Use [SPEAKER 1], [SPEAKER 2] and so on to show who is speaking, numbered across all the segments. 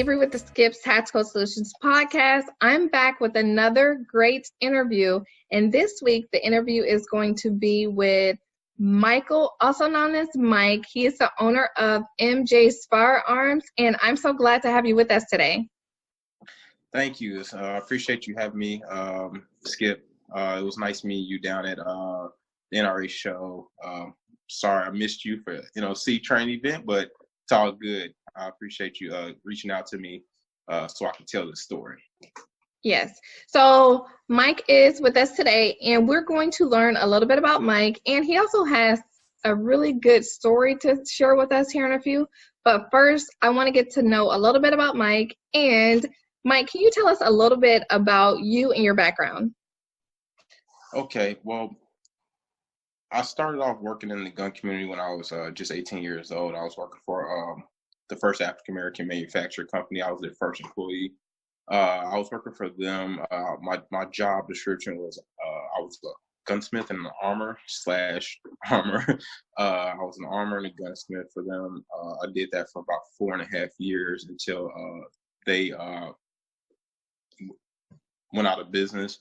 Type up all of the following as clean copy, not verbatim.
[SPEAKER 1] Avery with the Skips Tactical Solutions podcast. I'm back with another great interview, and this week the interview is going to be with Mychael, also known as Mike. He is the owner of MJ's Firearms, and I'm so glad to have you with us today.
[SPEAKER 2] Thank you. I appreciate you having me, Skip. It was nice meeting you down at the NRA show. Sorry I missed you for C-Train event, but it's all good. I appreciate you reaching out to me so I can tell the story.
[SPEAKER 1] Yes. So Mike is with us today, and we're going to learn a little bit about Mike. And he also has a really good story to share with us here in a few. But first, I want to get to know a little bit about Mike. And Mike, can you tell us a little bit about you and your background?
[SPEAKER 2] Okay. Well, I started off working in the gun community when I was just 18 years old. I was working for the first African-American manufacturer company. I was their first employee. I was working for them. My job description was I was a gunsmith and an armor. I was an armor and a gunsmith for them. I did that for about 4.5 years until they went out of business,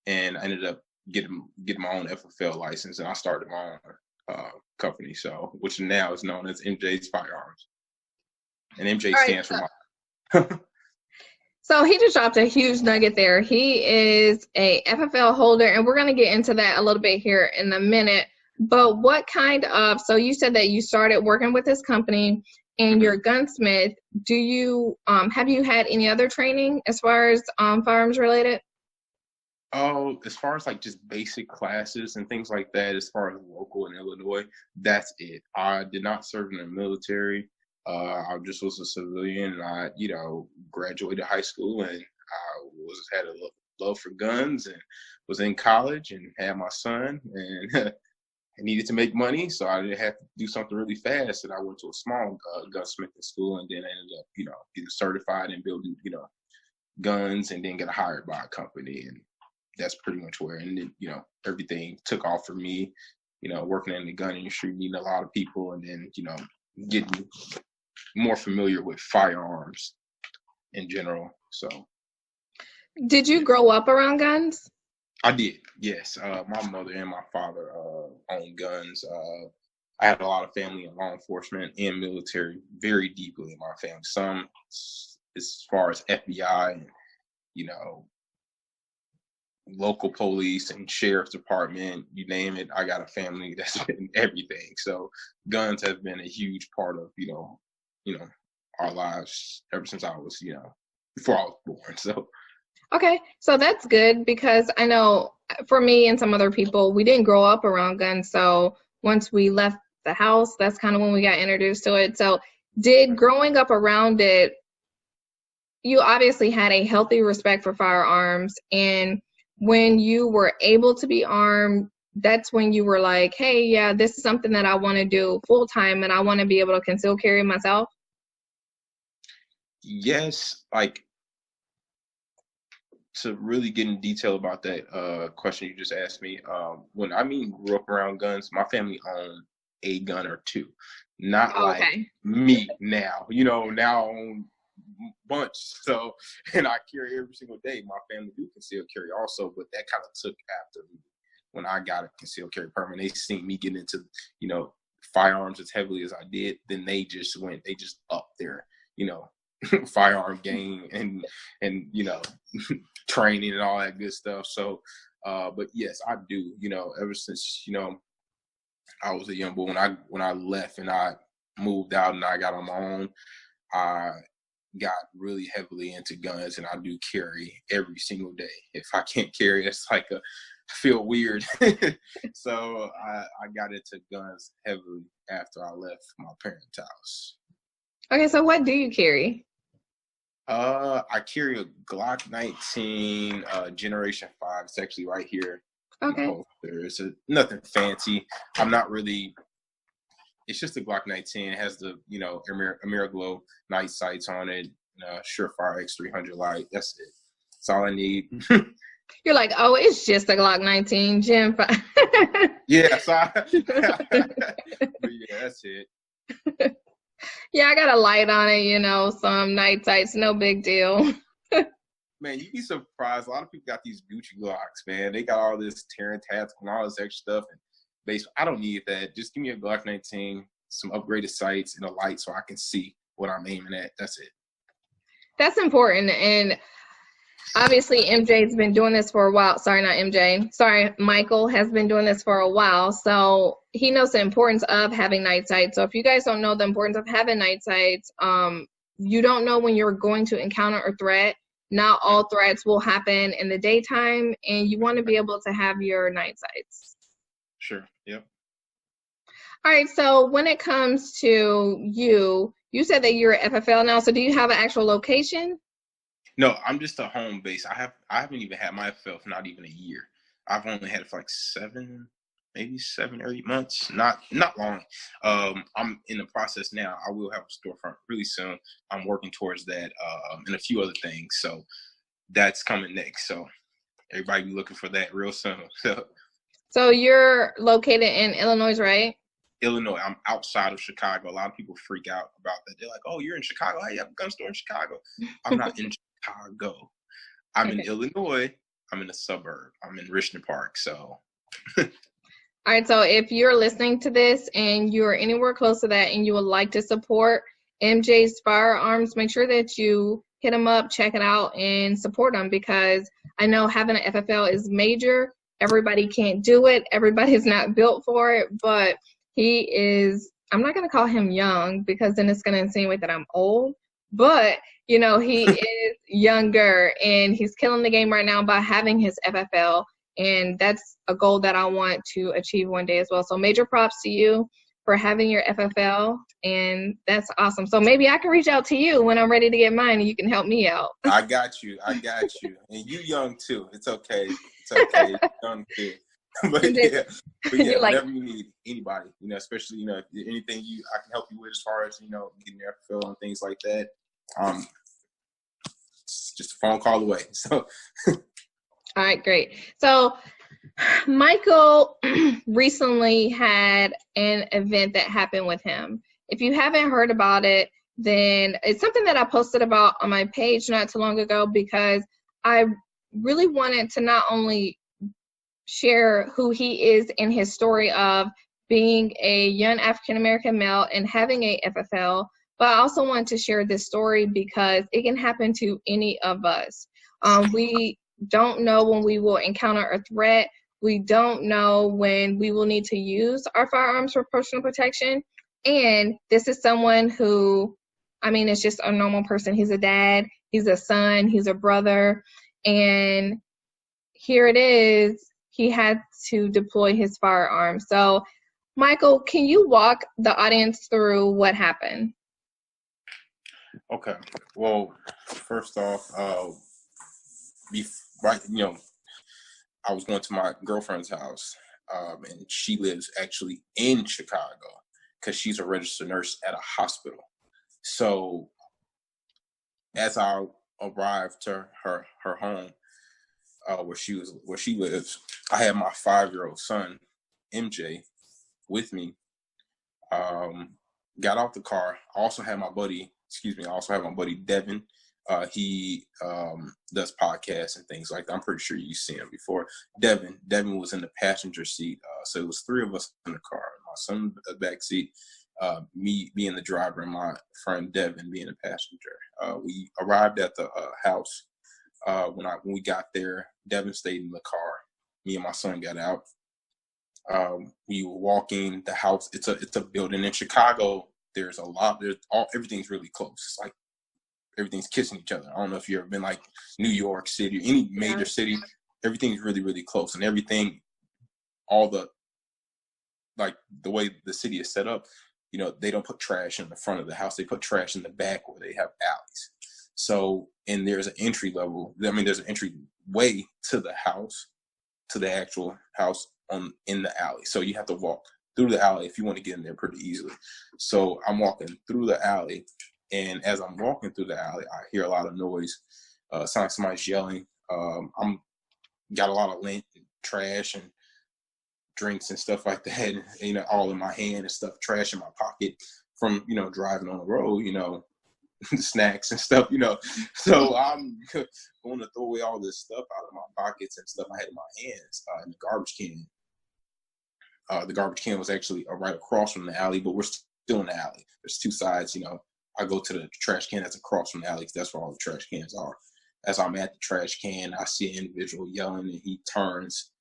[SPEAKER 2] and I ended up getting my own FFL license, and I started my own company, which now is known as MJ's Firearms. And MJ stands for my...
[SPEAKER 1] So he just dropped a huge nugget there. He is a FFL holder, and we're going to get into that a little bit here in a minute. But what kind of, so you said that you started working with this company and you're a gunsmith. Do you, have you had any other training as far as firearms related?
[SPEAKER 2] Oh, as far as like just basic classes and things like that, as far as local in Illinois, that's it. I did not serve in the military. I just was a civilian, and I, graduated high school, and I had a love for guns, and was in college, and had my son, and I needed to make money, so I didn't have to do something really fast. And I went to a small gunsmithing school, and then I ended up, getting certified in building, guns, and then get hired by a company, and that's pretty much where. And then, everything took off for me, working in the gun industry, meeting a lot of people, and then, getting more familiar with firearms in general. So,
[SPEAKER 1] did you grow up around guns?
[SPEAKER 2] I did, yes. My mother and my father owned guns. I had a lot of family in law enforcement and military, very deeply in my family. Some as far as FBI and, local police and sheriff's department, you name it. I got a family that's been everything. So guns have been a huge part of, our lives ever since I was, before I was born. So.
[SPEAKER 1] Okay. So that's good, because I know for me and some other people, we didn't grow up around guns. So once we left the house, that's kind of when we got introduced to it. So did growing up around it, you obviously had a healthy respect for firearms, and when you were able to be armed, that's when you were like, hey, yeah, this is something that I want to do full time, and I want to be able to conceal carry myself?
[SPEAKER 2] Yes, like, to really get in detail about that question you just asked me, when I mean grew up around guns, my family owned a gun or two. Not like me now. Now I own bunch, so, and I carry every single day. My family do concealed carry also, but that kind of took after me when I got a concealed carry permit. They seen me get into firearms as heavily as I did, then they just upped their firearm game and training and all that good stuff. So but yes, I do, ever since I was a young boy, when I left and I moved out and I got on my own, I got really heavily into guns, and I do carry every single day. If I can't carry, it's like I feel weird. So I got into guns heavily after I left my parents' house.
[SPEAKER 1] Okay, so what do you carry?
[SPEAKER 2] I carry a Glock 19 Generation 5. It's actually right here.
[SPEAKER 1] Okay.
[SPEAKER 2] It's nothing fancy. I'm not really. It's just a Glock 19. It has the AmeriGlow night sights on it. Surefire X300 light. That's it. That's all I need.
[SPEAKER 1] You're like, oh, it's just a Glock 19 Gen 5.
[SPEAKER 2] Yeah, so yeah, that's it.
[SPEAKER 1] Yeah, I got a light on it, some night sights, no big deal.
[SPEAKER 2] Man, you'd be surprised. A lot of people got these Gucci Glocks, man. They got all this tearing tats and all this extra stuff. And I don't need that. Just give me a Glock 19, some upgraded sights, and a light so I can see what I'm aiming at. That's it.
[SPEAKER 1] That's important. And obviously, MJ's been doing this for a while. Sorry, not MJ. Sorry, Mychael has been doing this for a while. So he knows the importance of having night sights. So if you guys don't know the importance of having night sights, you don't know when you're going to encounter a threat. Not all threats will happen in the daytime, and you want to be able to have your night sights.
[SPEAKER 2] Sure. Yep.
[SPEAKER 1] All right. So when it comes to you said that you're at FFL now. So do you have an actual location?
[SPEAKER 2] No, I'm just a home base. I haven't even had my FL for not even a year. I've only had it for like 7 or 8 months. Not long. I'm in the process now. I will have a storefront really soon. I'm working towards that, and a few other things. So that's coming next. So everybody be looking for that real soon.
[SPEAKER 1] So you're located in Illinois, right?
[SPEAKER 2] Illinois. I'm outside of Chicago. A lot of people freak out about that. They're like, "Oh, you're in Chicago? I have a gun store in Chicago." I'm not in Chicago. I'm in Illinois. I'm in a suburb. I'm in Richmond Park. So.
[SPEAKER 1] All right. So if you're listening to this and you're anywhere close to that and you would like to support MJ's Firearms, make sure that you hit him up, check it out, and support him, because I know having an FFL is major. Everybody can't do it. Everybody's not built for it, but he is, I'm not going to call him young because then it's going to insinuate that I'm old, but he is younger and he's killing the game right now by having his FFL. And that's a goal that I want to achieve one day as well. So major props to you for having your FFL, and that's awesome. So maybe I can reach out to you when I'm ready to get mine and you can help me out.
[SPEAKER 2] I got you. And you young too. It's okay. You're young too. But yeah, whatever you need, anybody, especially, anything I can help you with as far as, getting your FFL and things like that. It's just a phone call away. So.
[SPEAKER 1] All right, great. So Mychael recently had an event that happened with him. If you haven't heard about it, then it's something that I posted about on my page not too long ago, because I really wanted to not only share who he is in his story of being a young African-American male and having a FFL, but I also want to share this story because it can happen to any of us. We don't know when we will encounter a threat. We don't know when we will need to use our firearms for personal protection. And this is someone who, is just a normal person. He's a dad, he's a son, he's a brother. And here it is, he had to deploy his firearm. So, Mychael, can you walk the audience through what happened?
[SPEAKER 2] Okay. Well, first off, I was going to my girlfriend's house, and she lives actually in Chicago because she's a registered nurse at a hospital. So as I arrived to her home, where she lives, I had my 5-year-old son, MJ, with me. Got out the car. I also had my buddy Devin. He does podcasts and things like that. I'm pretty sure you've seen him before. Devin was in the passenger seat. So it was 3 of us in the car. My son in the back seat, me being the driver, and my friend Devin being the passenger. We arrived at the house. When we got there, Devin stayed in the car. Me and my son got out. We were walking the house. It's a building in Chicago. Everything's really close. It's like everything's kissing each other. I don't know if you've ever been like New York City or any major city. Everything's really, really close, and everything, the way the city is set up, they don't put trash in the front of the house. They put trash in the back where they have alleys. So, and there's an entry level. There's an entry way to the house, to the actual house in the alley. So you have to walk through the alley if you want to get in there pretty easily. So I'm walking through the alley, and as I'm walking through the alley, I hear a lot of noise. Sounds like somebody's yelling. I'm got a lot of lint and trash and drinks and stuff like that, and, all in my hand and stuff, trash in my pocket, from, driving on the road, snacks and stuff, So I'm going to throw away all this stuff out of my pockets and stuff I had in my hands in the garbage can. The garbage can was actually right across from the alley, but we're still in the alley. There's two sides, I go to the trash can that's across from the alley because that's where all the trash cans are. As I'm at the trash can, I see an individual yelling, and he turns.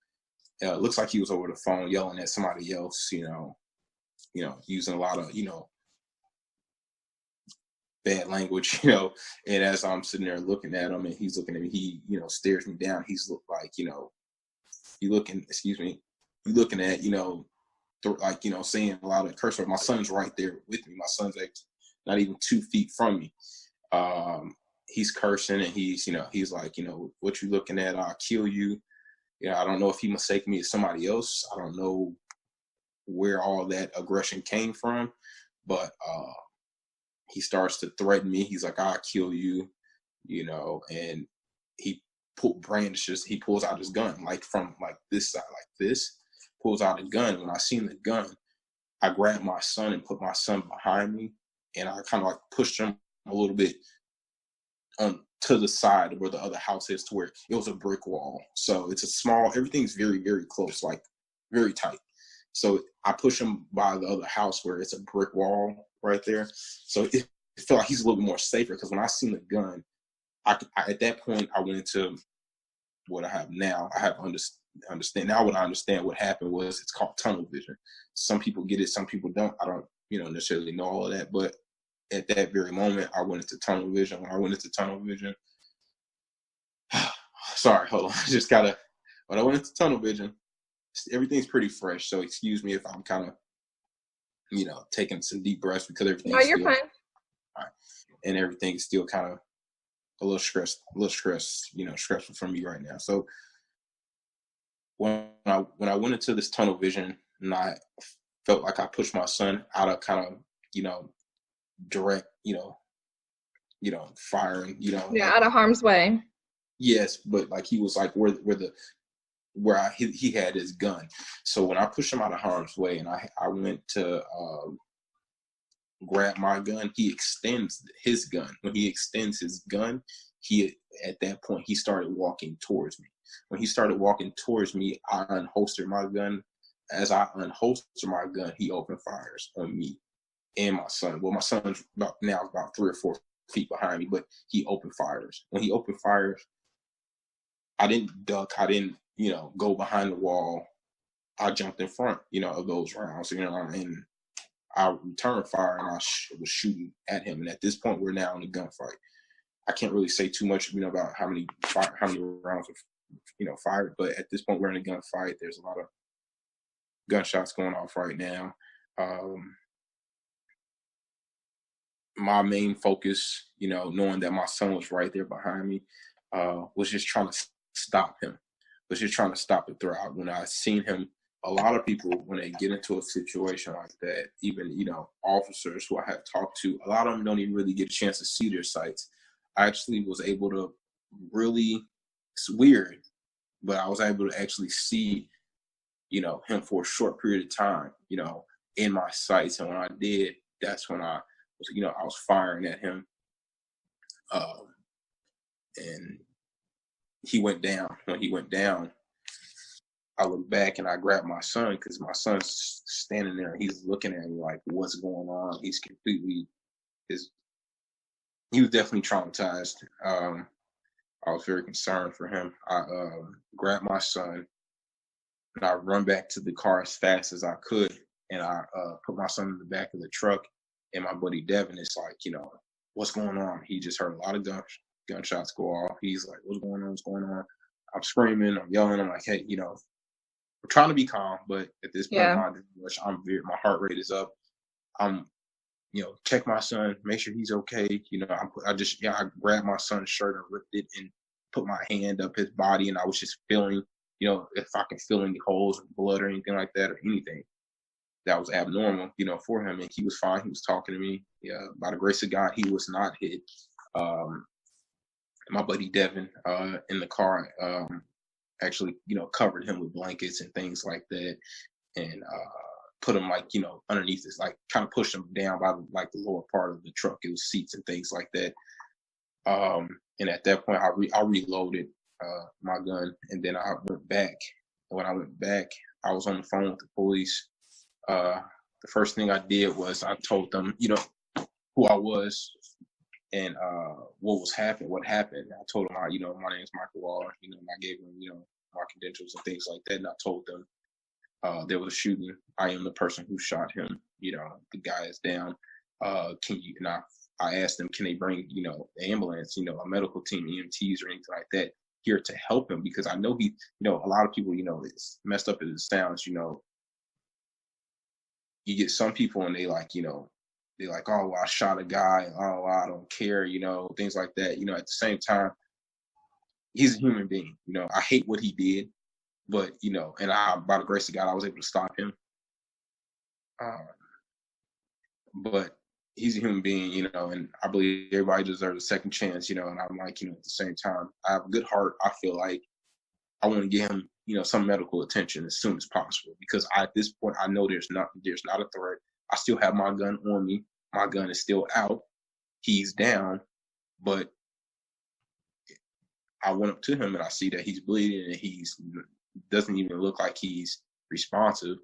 [SPEAKER 2] It looks like he was over the phone yelling at somebody else, using a lot of, bad language, and as I'm sitting there looking at him and he's looking at me, he, stares me down. He's look like, you looking, excuse me, you looking at, like, saying a lot of curse words. My son's right there with me. My son's like not even 2 feet from me. He's cursing, and he's like, what you looking at? I'll kill you. I don't know if he mistaken me as somebody else. I don't know where all that aggression came from, but he starts to threaten me. He's like, I'll kill you, and he he pulls out his gun, like from like this side, like this, pulls out a gun. When I seen the gun, I grabbed my son and put my son behind me, and I kind of like pushed him a little bit to the side where the other house is, to where it was a brick wall. So it's a small, everything's very, very close, like very tight. So I push him by the other house where it's a brick wall right there. So it felt like he's a little bit more safer, because when I seen the gun, I at that point I went into what I have now. I have understand now. What I understand what happened was, it's called tunnel vision. Some people get it, some people don't. I don't necessarily know all of that, but at that very moment I went into tunnel vision. When I went into tunnel vision, sorry, hold on, when I went into tunnel vision, everything's pretty fresh, so excuse me if I'm kind of taking some deep breaths, because
[SPEAKER 1] No,
[SPEAKER 2] everything's
[SPEAKER 1] you're
[SPEAKER 2] still
[SPEAKER 1] fine.
[SPEAKER 2] and everything's still kind of a little stressful for me right now. So when I went into this tunnel vision, and I felt like I pushed my son out of kind of direct firing,
[SPEAKER 1] Yeah,
[SPEAKER 2] like,
[SPEAKER 1] out of harm's way.
[SPEAKER 2] yes, but like he was like he had his gun. So when I pushed him out of harm's way, and I went to grab my gun, he extends his gun. When he extends his gun, at that point he started walking towards me. When he started walking towards me, I unholstered my gun. As I unholster my gun, he opened fires on me and my son. Well, my son's about 3 or 4 feet behind me, but he opened fires. When he opened fires, I didn't duck. I didn't, go behind the wall. I jumped in front, of those rounds, and I returned fire, and I was shooting at him. And at this point, we're now in a gunfight. I can't really say too much, about how many rounds were, fired. But at this point, we're in a gunfight. There's a lot of gunshots going off right now. My main focus, knowing that my son was right there behind me, was just trying to stop him. Was just trying to stop the threat. When I seen him, a lot of people, when they get into a situation like that, even, officers who I have talked to, a lot of them don't even really get a chance to see their sights. I actually was able to it's weird, but I was able to actually see, him for a short period of time, in my sights. And when I did, that's when I was firing at him. And he went down. When he went down, I looked back and I grabbed my son, because my son's standing there and he's looking at me like, what's going on? He was definitely traumatized. I was very concerned for him. I grabbed my son and I run back to the car as fast as I could, and I put my son in the back of the truck. And my buddy Devin is like, what's going on? He just heard a lot of gunshots go off. He's like, what's going on? What's going on? I'm screaming, I'm yelling. I'm like, hey, I'm trying to be calm, but at this point,
[SPEAKER 1] Yeah.
[SPEAKER 2] my heart rate is up. I'm, check my son, make sure he's okay. I grabbed my son's shirt and ripped it and put my hand up his body, and I was just feeling, if I can feel any holes or blood or anything like that, or anything that was abnormal, for him. And he was fine. He was talking to me. Yeah, by the grace of God, he was not hit. My buddy Devin, in the car, actually, covered him with blankets and things like that. And put him like, underneath this, like kind of push him down by like the lower part of the truck. It was seats and things like that. And at that point, I reloaded my gun, and then I went back. And when I went back, I was on the phone with the police. The first thing I did was I told them, who I was and what happened. I told them, my name is Mychael, and I gave them, my credentials and things like that. And I told them there was a shooting. I am the person who shot him. The guy is down. Can you? And I asked them, can they bring, an ambulance, a medical team, EMTs or anything like that here to help him? Because I know he, a lot of people, it's messed up as it sounds, you get some people and they like, they're like, oh, well, I shot a guy. Oh, I don't care, things like that. At the same time, he's a human being. I hate what he did, but, and by the grace of God, I was able to stop him. But he's a human being, and I believe everybody deserves a second chance, and I'm like, at the same time, I have a good heart. I feel like I want to get him, some medical attention as soon as possible, because at this point, I know there's not a threat. I still have my gun on me. My gun is still out. He's down, but I went up to him and I see that he's bleeding and doesn't even look like he's responsive.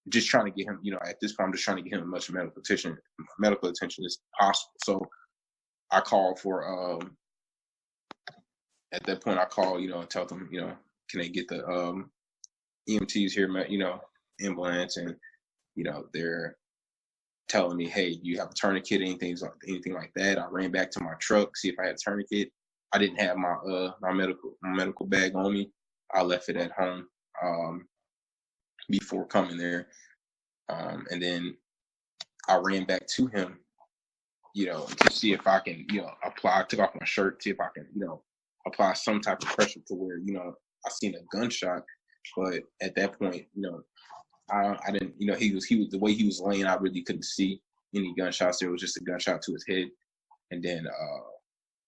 [SPEAKER 2] Just trying to get him, at this point, I'm just trying to get him as much medical attention as possible. So I called for, at that point, I called, and tell them, can they get the EMTs here, ambulance, and, they're telling me, hey, do you have a tourniquet, anything like that? I ran back to my truck, see if I had a tourniquet. I didn't have my medical bag on me. I left it at home before coming there. And then I ran back to him, to see if I can, I took off my shirt, see if I can, apply some type of pressure to where, I seen a gunshot. But at that point, I didn't, he was the way he was laying, I really couldn't see any gunshots. There was just a gunshot to his head. And then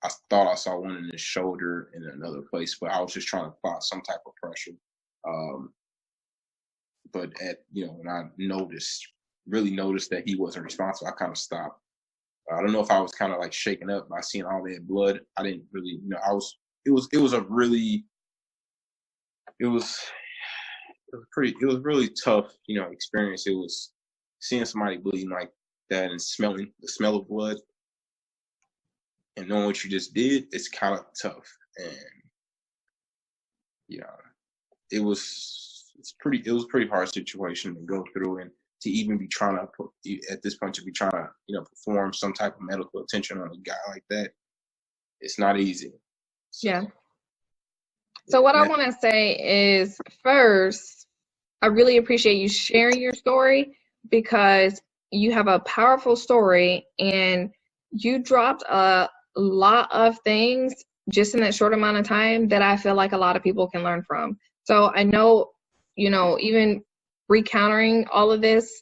[SPEAKER 2] I thought I saw one in his shoulder in another place, but I was just trying to apply some type of pressure. But when I really noticed that he wasn't responsible, I kind of stopped. I don't know if I was kind of like shaken up by seeing all that blood. I didn't really, it was really tough, experience. It was seeing somebody bleeding like that and smelling the smell of blood and knowing what you just did. It's kind of tough. And, it was a pretty hard situation to go through, and to even be trying to at this point to be trying to, perform some type of medical attention on a guy like that. It's not easy. So,
[SPEAKER 1] yeah. So what I want to say is, first, I really appreciate you sharing your story, because you have a powerful story and you dropped a lot of things just in that short amount of time that I feel like a lot of people can learn from. So I know, even recounting all of this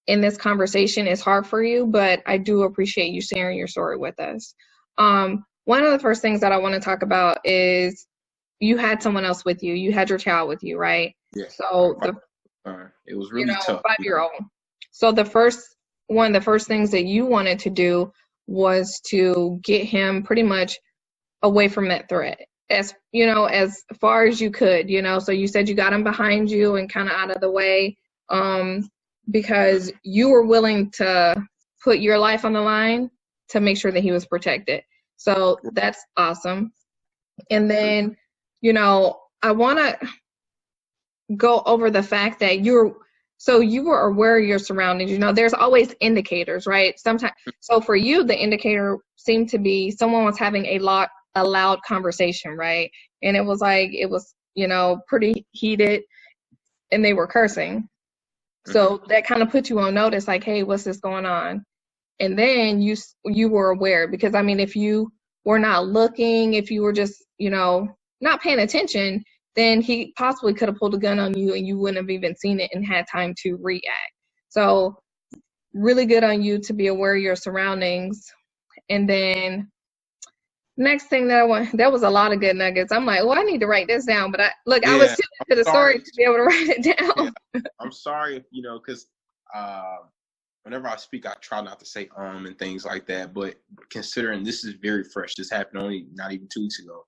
[SPEAKER 1] in this conversation is hard for you, but I do appreciate you sharing your story with us. One of the first things that I want to talk about is you had someone else with you. You had your child with you, right?
[SPEAKER 2] Yeah.
[SPEAKER 1] So
[SPEAKER 2] it was really tough.
[SPEAKER 1] 5-year-old. So the first things that you wanted to do was to get him pretty much away from that threat, as far as you could. So you said you got him behind you and kind of out of the way, because you were willing to put your life on the line to make sure that he was protected. So that's awesome. And then, I want to go over the fact that you were aware of your surroundings. There's always indicators, right? Sometimes. So for you, the indicator seemed to be someone was having a loud conversation, right? And it was pretty heated, and they were cursing. So that kind of put you on notice, like, hey, what's this going on? And then you were aware, because if you were not looking, if you were just, not paying attention, then he possibly could have pulled a gun on you and you wouldn't have even seen it and had time to react. So really good on you to be aware of your surroundings. And then Next thing that I want, that was a lot of good nuggets. I'm like, well, I need to write this down. But I was
[SPEAKER 2] Yeah,
[SPEAKER 1] too
[SPEAKER 2] I'm
[SPEAKER 1] into the story
[SPEAKER 2] sorry.
[SPEAKER 1] to be able to write it
[SPEAKER 2] Yeah,
[SPEAKER 1] down.
[SPEAKER 2] I'm sorry if because uh, whenever I speak, I try not to say and things like that. But considering this is very fresh, this happened only not even 2 weeks ago.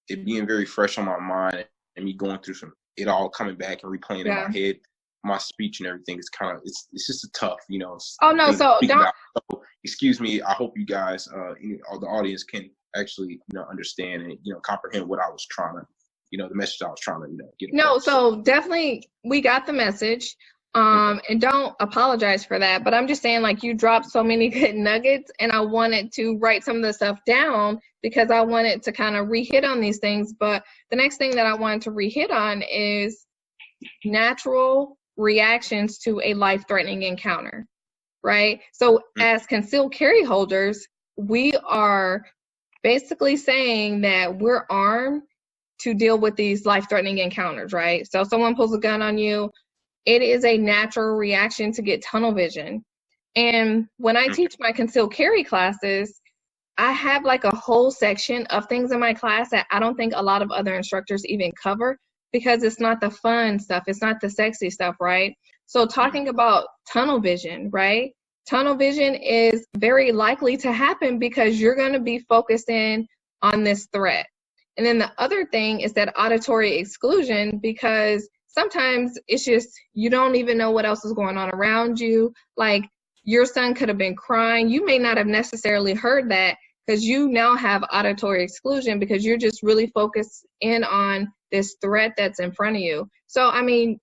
[SPEAKER 2] It being very fresh on my mind and me going through it all coming back and replaying in my
[SPEAKER 1] Yeah.
[SPEAKER 2] head, my speech and everything is kind of it's just a tough
[SPEAKER 1] Oh no,
[SPEAKER 2] thing to
[SPEAKER 1] so
[SPEAKER 2] speak
[SPEAKER 1] don't.
[SPEAKER 2] about. So, excuse me. I hope you guys, all the audience can actually understand and comprehend what I was trying to, the message I was trying to get
[SPEAKER 1] No,
[SPEAKER 2] across. So
[SPEAKER 1] so definitely we got the message.
[SPEAKER 2] okay.
[SPEAKER 1] And don't apologize for that. But I'm just saying, like, you dropped so many good nuggets, and I wanted to write some of the stuff down because I wanted to kind of re-hit on these things. But the next thing that I wanted to re-hit on is natural reactions to a life-threatening encounter, right? So as concealed carry holders, we are basically saying that we're armed to deal with these life-threatening encounters, right? So if someone pulls a gun on you, it is a natural reaction to get tunnel vision. And when I teach my concealed carry classes, I have like a whole section of things in my class that I don't think a lot of other instructors even cover because it's not the fun stuff, it's not the sexy stuff, right? So talking about tunnel vision, right? Tunnel vision is very likely to happen because you're going to be focused in on this threat. And then the other thing is that auditory exclusion, because sometimes it's just you don't even know what else is going on around you. Like your son could have been crying. You may not have necessarily heard that because you now have auditory exclusion because you're just really focused in on this threat that's in front of you. So, I mean,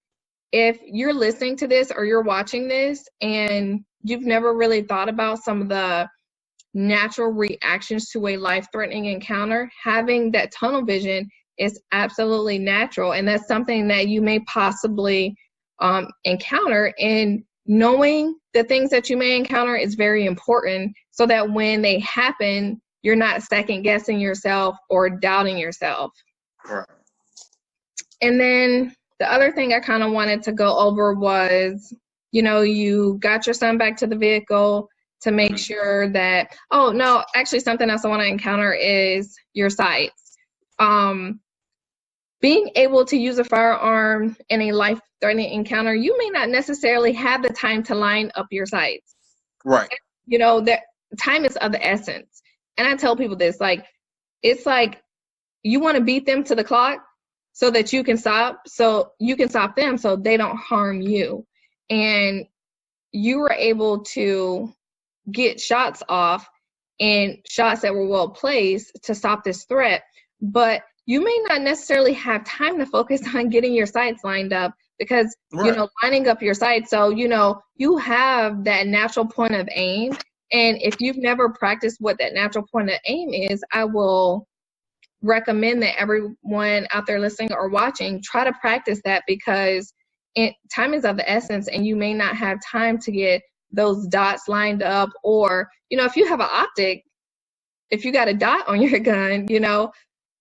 [SPEAKER 1] if you're listening to this or you're watching this and you've never really thought about some of the natural reactions to a life-threatening encounter, having that tunnel vision is absolutely natural. And that's something that you may possibly encounter. And knowing the things that you may encounter is very important so that when they happen, you're not second guessing yourself or doubting yourself.
[SPEAKER 2] Right.
[SPEAKER 1] And then the other thing I kind of wanted to go over was, you got your son back to the vehicle to make sure that, oh, no, actually something else I want to encounter is your sights. Being able to use a firearm in a life-threatening encounter, you may not necessarily have the time to line up your sights.
[SPEAKER 2] Right.
[SPEAKER 1] That time is of the essence. And I tell people this, like, it's like you want to beat them to the clock so that you can stop them so they don't harm you. And you were able to get shots off and shots that were well placed to stop this threat, but you may not necessarily have time to focus on getting your sights lined up because lining up your sights, so you have that natural point of aim. And if you've never practiced what that natural point of aim is, I will recommend that everyone out there listening or watching try to practice that because time is of the essence and you may not have time to get those dots lined up. Or if you have an optic, if you got a dot on your gun,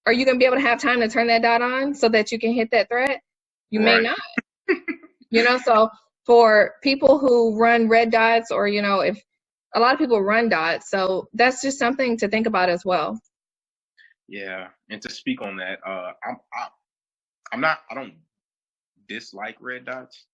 [SPEAKER 1] are you going to be able to have time to turn that dot on so that you can hit that threat? You may not. So for people who run red dots, or if a lot of people run dots, so that's just something to think about as well.
[SPEAKER 2] Yeah, and to speak on that, I don't dislike red dots,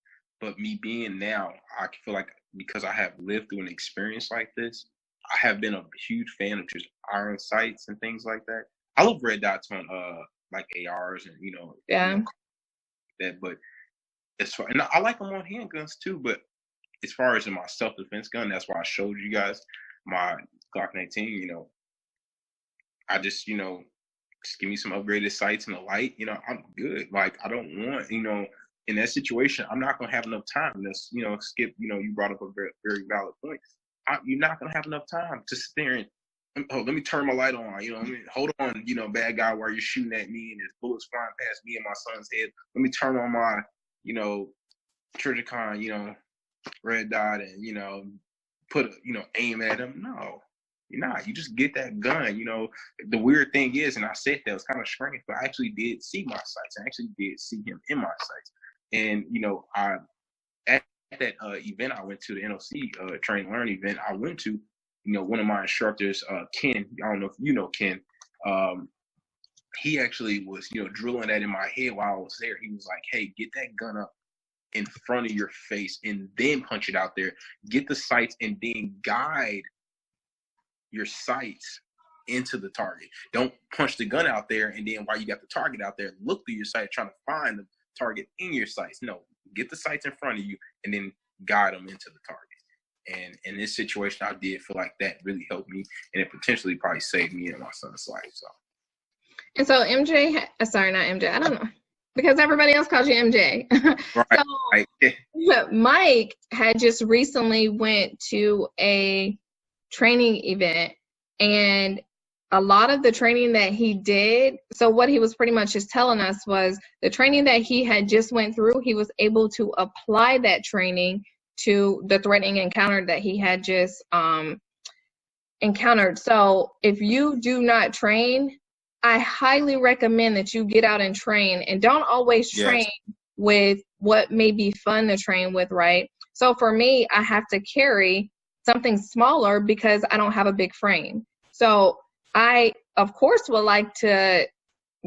[SPEAKER 2] but me being now, I feel like because I have lived through an experience like this, I have been a huge fan of just iron sights and things like that. I love red dots on like ARs and
[SPEAKER 1] Yeah.
[SPEAKER 2] that, but and I like them on handguns too. But as far as in my self defense gun, that's why I showed you guys my Glock 19. I just just give me some upgraded sights and a light, I'm good. Like I don't want, in that situation, I'm not gonna have enough time. That's Skip, you brought up a very, very valid point. You're not gonna have enough time to sit there and let me turn my light on. Hold on, bad guy, while you're shooting at me and there's bullets flying past me and my son's head. Let me turn on my, Trijicon, red dot and put aim at him. No, you're not. You just get that gun. The weird thing is, and I said that was kind of strange, but I actually did see my sights. I actually did see him in my sights. And I at that event I went to, the NOC train learn event I went to, one of my instructors, Ken, I don't know if you know Ken, he actually was, drilling that in my head while I was there. He was like, hey, get that gun up in front of your face and then punch it out there. Get the sights and then guide your sights into the target. Don't punch the gun out there and then while you got the target out there, look through your sight trying to find the target in your sights. No, get the sights in front of you and then guide them into the target. And in this situation, I did feel like that really helped me, and it potentially probably saved me and my son's life. So.
[SPEAKER 1] And so MJ, sorry, not MJ, I don't know, because everybody else calls you MJ.
[SPEAKER 2] Right.
[SPEAKER 1] So Mike had just recently went to a training event, and a lot of the training that he did, so what he was pretty much just telling us was the training that he had just went through, he was able to apply that training to the threatening encounter that he had just encountered. So if you do not train, I highly recommend that you get out and train, and don't always train with what may be fun to train with, right? So for me, I have to carry something smaller because I don't have a big frame. So I, of course, would like to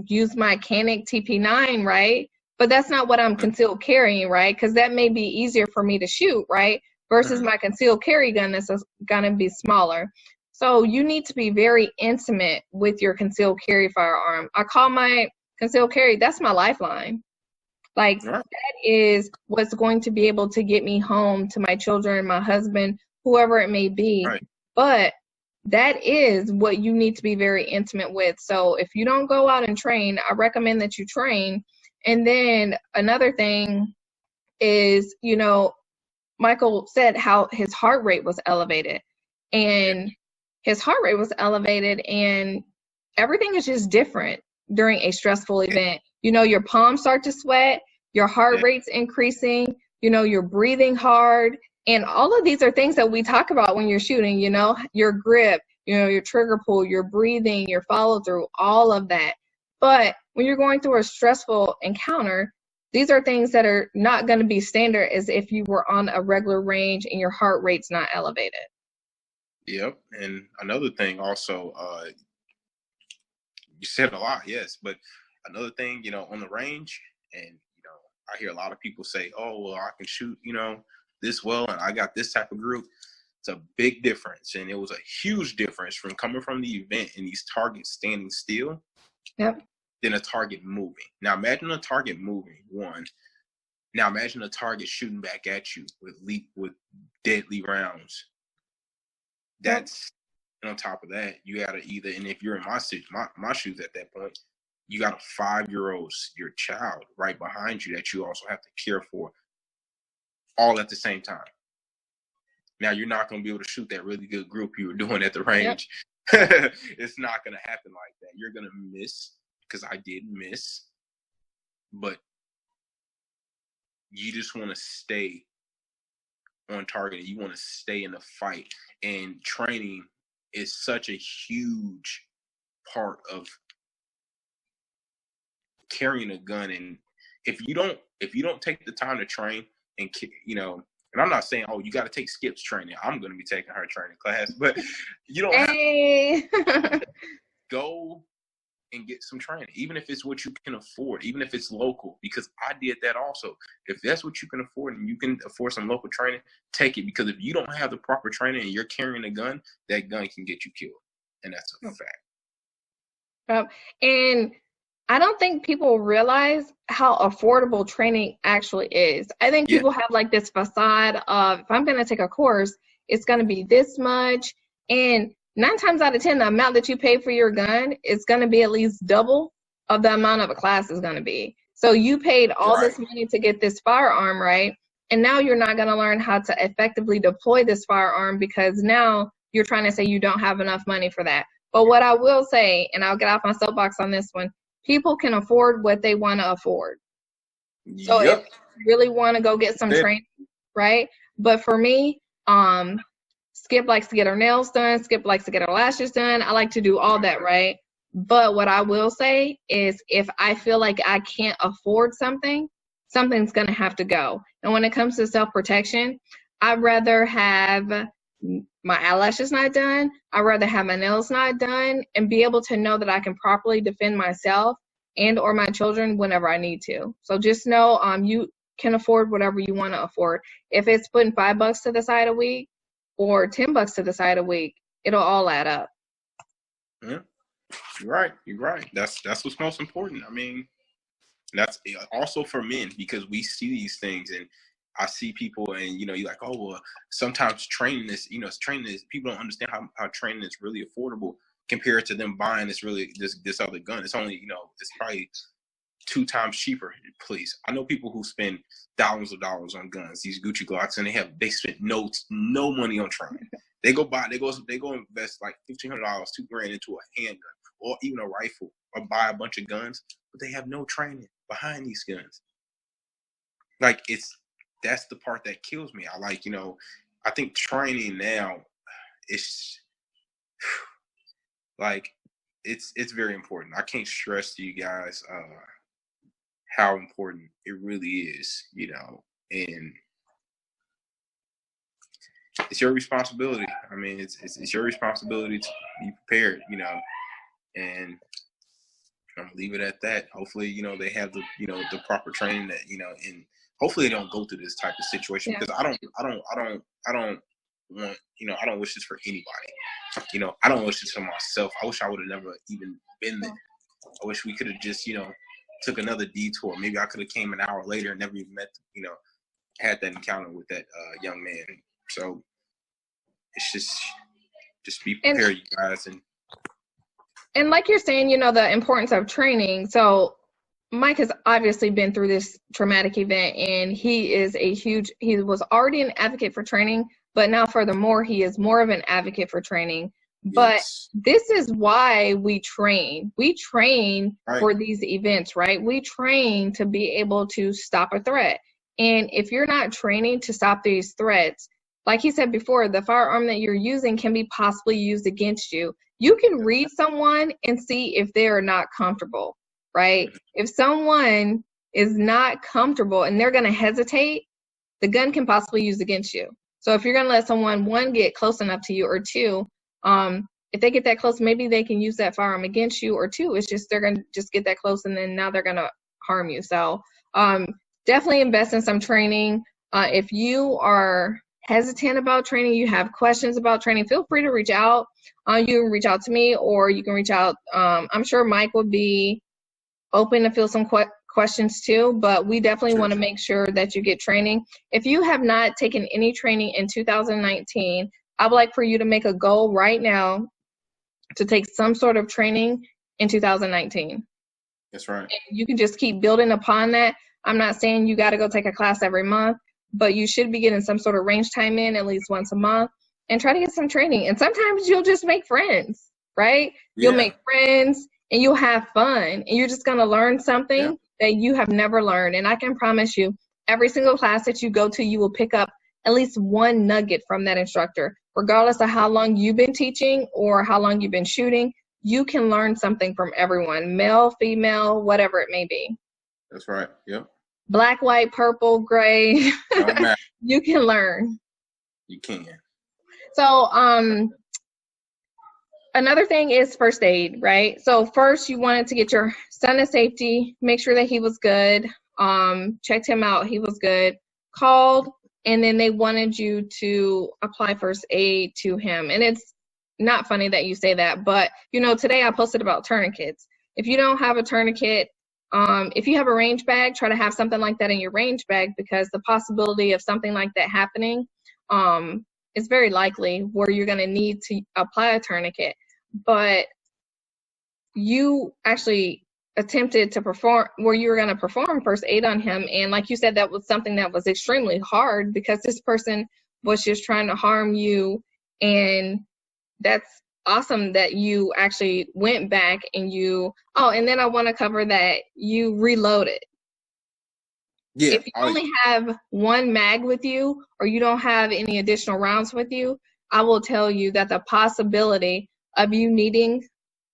[SPEAKER 1] use my Canik TP9, right? But that's not what I'm concealed carrying, right? Because that may be easier for me to shoot, right? Versus my concealed carry gun that's going to be smaller. So you need to be very intimate with your concealed carry firearm. I call my concealed carry, that's my lifeline. Like, that is what's going to be able to get me home to my children, my husband, whoever it may be.
[SPEAKER 2] Right.
[SPEAKER 1] But that is what you need to be very intimate with. So if you don't go out and train, I recommend that you train. And then another thing is, Mychael said how his heart rate was elevated. And his heart rate was elevated, and everything is just different during a stressful event. Your palms start to sweat, your heart rate's increasing, you're breathing hard. And all of these are things that we talk about when you're shooting, your grip, your trigger pull, your breathing, your follow through, all of that. But when you're going through a stressful encounter, these are things that are not going to be standard as if you were on a regular range and your heart rate's not elevated.
[SPEAKER 2] Yep. And another thing also, you said a lot, yes, but another thing, on the range, and, I hear a lot of people say, oh, well, I can shoot, this well, and I got this type of group. It's a big difference. And it was a huge difference from coming from the event and these targets standing still than a target moving. Now, imagine a target moving, one. Now, imagine a target shooting back at you with deadly rounds. That's, and on top of that, you got to either, and if you're in my shoes at that point, you got a 5-year-old, your child right behind you that you also have to care for all at the same time. Now, you're not going to be able to shoot that really good group you were doing at the range. It's not going to happen like that. You're going to miss, because I did miss, but you just want to stay on target. You want to stay in the fight. And training is such a huge part of carrying a gun. And if you don't take the time to train, and and I'm not saying, oh, you got to take Skip's training. I'm going to be taking her training class, but you don't have to go and get some training, even if it's what you can afford, even if it's local, because I did that also. If that's what you can afford and you can afford some local training, take it, because if you don't have the proper training and you're carrying a gun, that gun can get you killed. And that's a fact.
[SPEAKER 1] And I don't think people realize how affordable training actually is. I think people have like this facade of, if I'm going to take a course, it's going to be this much. And 9 times out of 10, the amount that you pay for your gun is going to be at least double of the amount of a class is going to be. So you paid all this money to get this firearm, right? And now you're not going to learn how to effectively deploy this firearm because now you're trying to say you don't have enough money for that. But what I will say, and I'll get off my soapbox on this one, people can afford what they want to afford. So if you really want to go get some training, right? But for me, Skip likes to get her nails done. Skip likes to get her lashes done. I like to do all that, right? But what I will say is if I feel like I can't afford something, something's going to have to go. And when it comes to self-protection, I'd rather have my eyelashes not done. I'd rather have my nails not done and be able to know that I can properly defend myself and or my children whenever I need to. So just know you can afford whatever you want to afford. If it's putting $5 to the side a week or $10 to the side a week, it'll all add up.
[SPEAKER 2] Yeah, you're right. You're right. That's what's most important. I mean, that's also for men, because we see these things and I see people and, you're like, oh, well, sometimes training is, people don't understand how training is really affordable compared to them buying this other gun. It's only, it's probably 2 times cheaper, please. I know people who spend thousands of dollars on guns, these Gucci Glocks, and they spent no money on training. They go invest like $1,500, $2,000 into a handgun or even a rifle, or buy a bunch of guns, but they have no training behind these guns. Like, that's the part that kills me. I think training now is like, it's very important. I can't stress to you guys how important it really is, and it's your responsibility. I mean, it's your responsibility to be prepared, and I'm gonna leave it at that. Hopefully, they have the proper training that, and hopefully they don't go through this type of situation, because I don't want, I don't wish this for anybody. I don't wish this for myself. I wish I would have never even been there. I wish we could have just, took another detour. Maybe I could have came an hour later and never even met, had that encounter with that young man. So it's just be prepared, you guys.
[SPEAKER 1] And like you're saying, the importance of training. So Mike has obviously been through this traumatic event, and he was already an advocate for training, but now furthermore, he is more of an advocate for training. But
[SPEAKER 2] Yes.
[SPEAKER 1] This is why we train. We train
[SPEAKER 2] Right.
[SPEAKER 1] for these events, right? We train to be able to stop a threat. And if you're not training to stop these threats, like he said before, the firearm that you're using can be possibly used against you. You can read someone and see if they are not comfortable, right? If someone is not comfortable and they're going to hesitate, the gun can possibly use against you. So if you're going to let someone, one, get close enough to you, or two, if they get that close, maybe they can use that firearm against you, or two, it's just they're going to just get that close and then now they're going to harm you. So definitely invest in some training. If you are hesitant about training, you have questions about training, feel free to reach out. You can reach out to me, or you can reach out. I'm sure Mike would be open to field some questions too, but we definitely want to make sure that you get training. If you have not taken any training in 2019, I would like for you to make a goal right now to take some sort of training in 2019.
[SPEAKER 2] That's right.
[SPEAKER 1] And you can just keep building upon that. I'm not saying you got to go take a class every month, but you should be getting some sort of range time in at least once a month and try to get some training. And sometimes you'll just make friends, right?
[SPEAKER 2] Yeah.
[SPEAKER 1] You'll make friends and you'll have fun, and you're just going to learn something that you have never learned. And I can promise you, every single class that you go to, you will pick up at least one nugget from that instructor. Regardless of how long you've been teaching or how long you've been shooting, you can learn something from everyone, male, female, whatever it may be.
[SPEAKER 2] That's right. Yep.
[SPEAKER 1] Black, white, purple, gray.
[SPEAKER 2] Don't matter.
[SPEAKER 1] You can learn.
[SPEAKER 2] You can.
[SPEAKER 1] So, another thing is first aid, right? So first you wanted to get your son to safety, make sure that he was good, checked him out, he was good, called, and then they wanted you to apply first aid to him. And it's not funny that you say that, but today I posted about tourniquets. If you don't have a tourniquet, if you have a range bag, try to have something like that in your range bag, because the possibility of something like that happening is very likely where you're going to need to apply a tourniquet. But you actually attempted to perform where you were going to perform first aid on him, and like you said, that was something that was extremely hard because this person was just trying to harm you. And that's awesome that you actually went back and and then I want to cover that you reloaded.
[SPEAKER 2] Yeah.
[SPEAKER 1] If you only have one mag with you, or you don't have any additional rounds with you, I will tell you that the possibility of you needing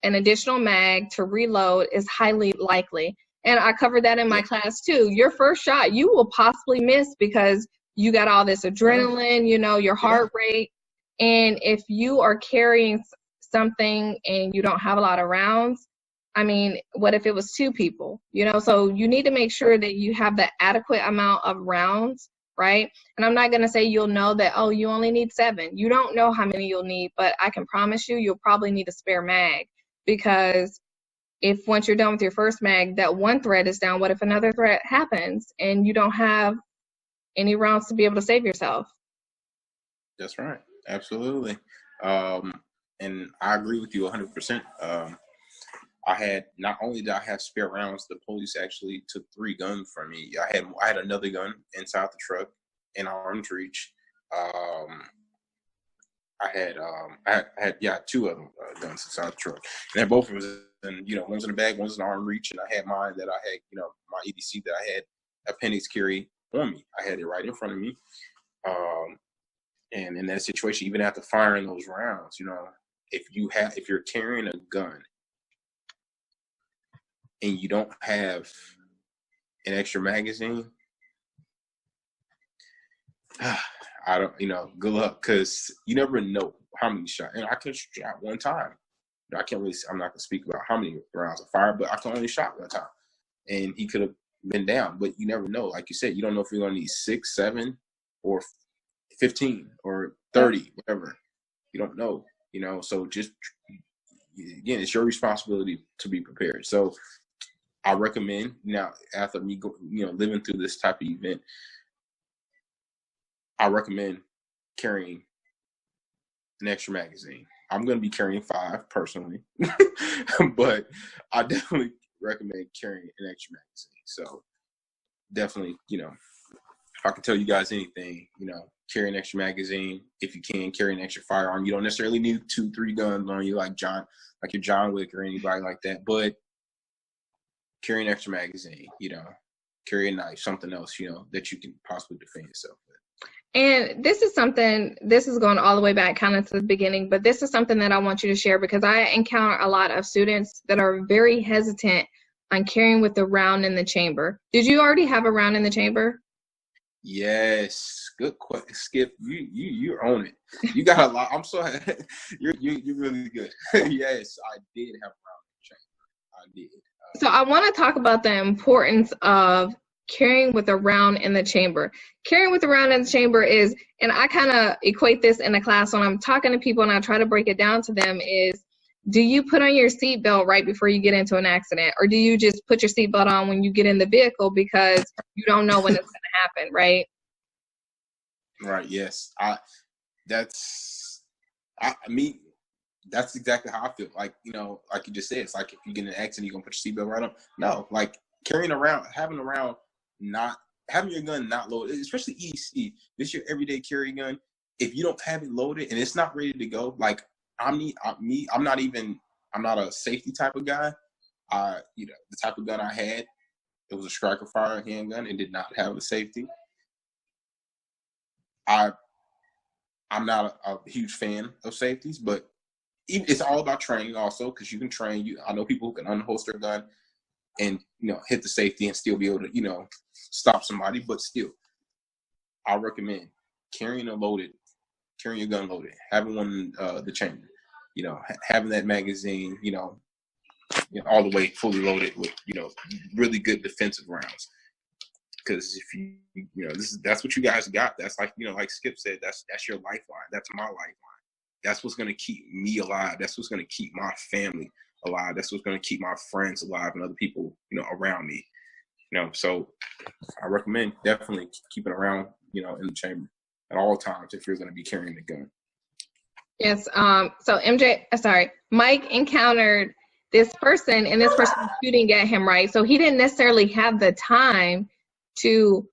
[SPEAKER 1] an additional mag to reload is highly likely. And I covered that in my class too. Your first shot, you will possibly miss because you got all this adrenaline, your heart rate. And if you are carrying something and you don't have a lot of rounds, I mean, what if it was two people? You know, so you need to make sure that you have the adequate amount of rounds, right? And I'm not going to say you'll know that, oh, you only need 7. You don't know how many you'll need, but I can promise you, you'll probably need a spare mag, because if once you're done with your first mag, that one thread is down, what if another threat happens and you don't have any rounds to be able to save yourself?
[SPEAKER 2] That's right. Absolutely. Um, and I agree with you 100%. I had, not only did I have spare rounds, the police actually took 3 guns from me. I had another gun inside the truck in arm's reach. Um, I had 2 of them guns inside the truck, and then both of them, and one's in the bag, one's in arm reach, and I had mine that I had, my EDC that I had appendix carry on me. I had it right in front of me. And in that situation, even after firing those rounds, if you're carrying a gun and you don't have an extra magazine, I don't, good luck, because you never know how many shots. And I could shot one time. I'm not gonna speak about how many rounds I fired, but I can only shot one time, and he could have been down. But you never know. Like you said, you don't know if you're gonna need 6, 7, or 15 or 30, whatever. You don't know. So just, again, it's your responsibility to be prepared. So I recommend, now, after me living through this type of event, I recommend carrying an extra magazine. I'm going to be carrying 5 personally, but I definitely recommend carrying an extra magazine. So definitely, if I can tell you guys anything, carry an extra magazine. If you can, carry an extra firearm. You don't necessarily need 2, 3 guns on you like your John Wick or anybody like that, but carry an extra magazine, carry a knife, something else, that you can possibly defend yourself with.
[SPEAKER 1] And this is going all the way back kind of to the beginning, but this is something that I want you to share, because I encounter a lot of students that are very hesitant on carrying with the round in the chamber. Did you already have a round in the chamber?
[SPEAKER 2] Yes, good question, Skip. You own it. You got a lot. I'm so you're really good. Yes, I did have a round in the chamber. I did.
[SPEAKER 1] So I want to talk about the importance of carrying with a round in the chamber. Carrying with a round in the chamber is, and I kind of equate this in a class when I'm talking to people and I try to break it down to them, is, do you put on your seatbelt right before you get into an accident? Or do you just put your seatbelt on when you get in the vehicle because you don't know when it's going to happen, right?
[SPEAKER 2] Right, yes. That's exactly how I feel. Like, like you just said, it's like if you get in an accident, you're going to put your seatbelt right on. No, like having your gun not loaded, especially EDC, this is your everyday carry gun. If you don't have it loaded and it's not ready to go, like I'm not a safety type of guy. The type of gun I had, it was a striker fire handgun. It did not have a safety. I'm not a huge fan of safeties, but it's all about training also, because you can train. I know people who can unholster a gun and hit the safety and still be able to stop somebody. But still, I recommend carrying your gun loaded, having one in the chamber, having that magazine, all the way fully loaded with really good defensive rounds. Because if that's what you guys got. That's like like Skip said, that's your lifeline. That's my lifeline. That's what's going to keep me alive. That's what's going to keep my family alive. That's what's going to keep my friends alive and other people, around me. So I recommend definitely keeping around, in the chamber at all times if you're going to be carrying a gun.
[SPEAKER 1] Yes. So Mike encountered this person, and this person was shooting at him, right? So he didn't necessarily have the time to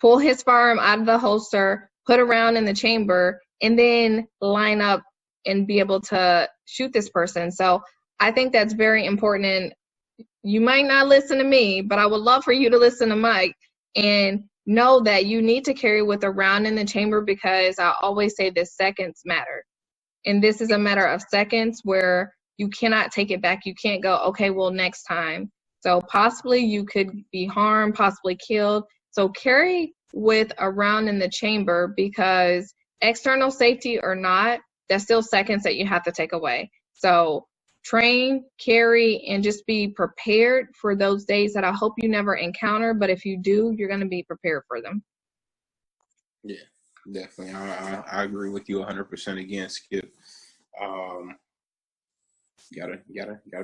[SPEAKER 1] pull his firearm out of the holster, put a round in the chamber, and then line up and be able to shoot this person. So I think that's very important. And you might not listen to me, but I would love for you to listen to Mike and know that you need to carry with a round in the chamber, because I always say this, seconds matter. And this is a matter of seconds where you cannot take it back. You can't go, okay, well, next time. So possibly you could be harmed, possibly killed. So carry with a round in the chamber, because external safety or not, that's still seconds that you have to take away. So train, carry, and just be prepared for those days that I hope you never encounter. But if you do, you're going to be prepared for them.
[SPEAKER 2] Yeah, definitely. I agree with you 100% again, Skip. Um, you gotta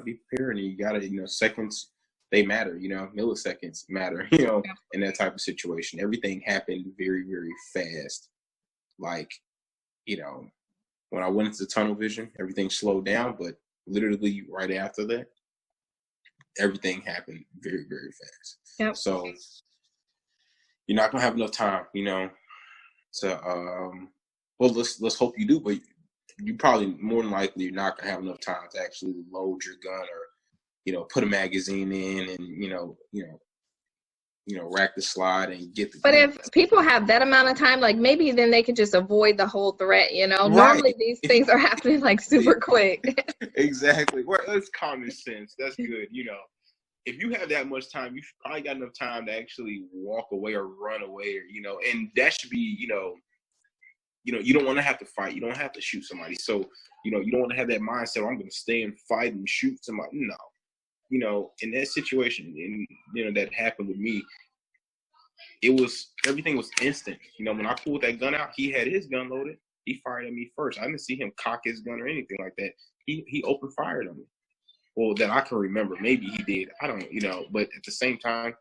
[SPEAKER 2] be prepared, and you gotta, seconds, they matter, milliseconds matter, in that type of situation. Everything happened very, very fast. Like, when I went into tunnel vision, everything slowed down, but literally right after that, everything happened very, very fast.
[SPEAKER 1] Yep.
[SPEAKER 2] So you're not gonna have enough time, to well, let's hope you do, but you probably more than likely you're not gonna have enough time to actually load your gun or put a magazine in and rack the slide and get the
[SPEAKER 1] But
[SPEAKER 2] gun.
[SPEAKER 1] if people have that amount of time, like maybe then they could just avoid the whole threat,
[SPEAKER 2] Right.
[SPEAKER 1] Normally these things are happening like super quick.
[SPEAKER 2] Exactly. Well, it's common sense. That's good. If you have that much time, you probably got enough time to actually walk away or run away, or and that should be, you don't want to have to fight. You don't have to shoot somebody. So, you don't want to have that mindset, I'm going to stay and fight and shoot somebody. No. In that situation, and, that happened with me, everything was instant. When I pulled that gun out, he had his gun loaded. He fired at me first. I didn't see him cock his gun or anything like that. He opened fired on me. Well, that I can remember. Maybe he did. I don't, but at the same time,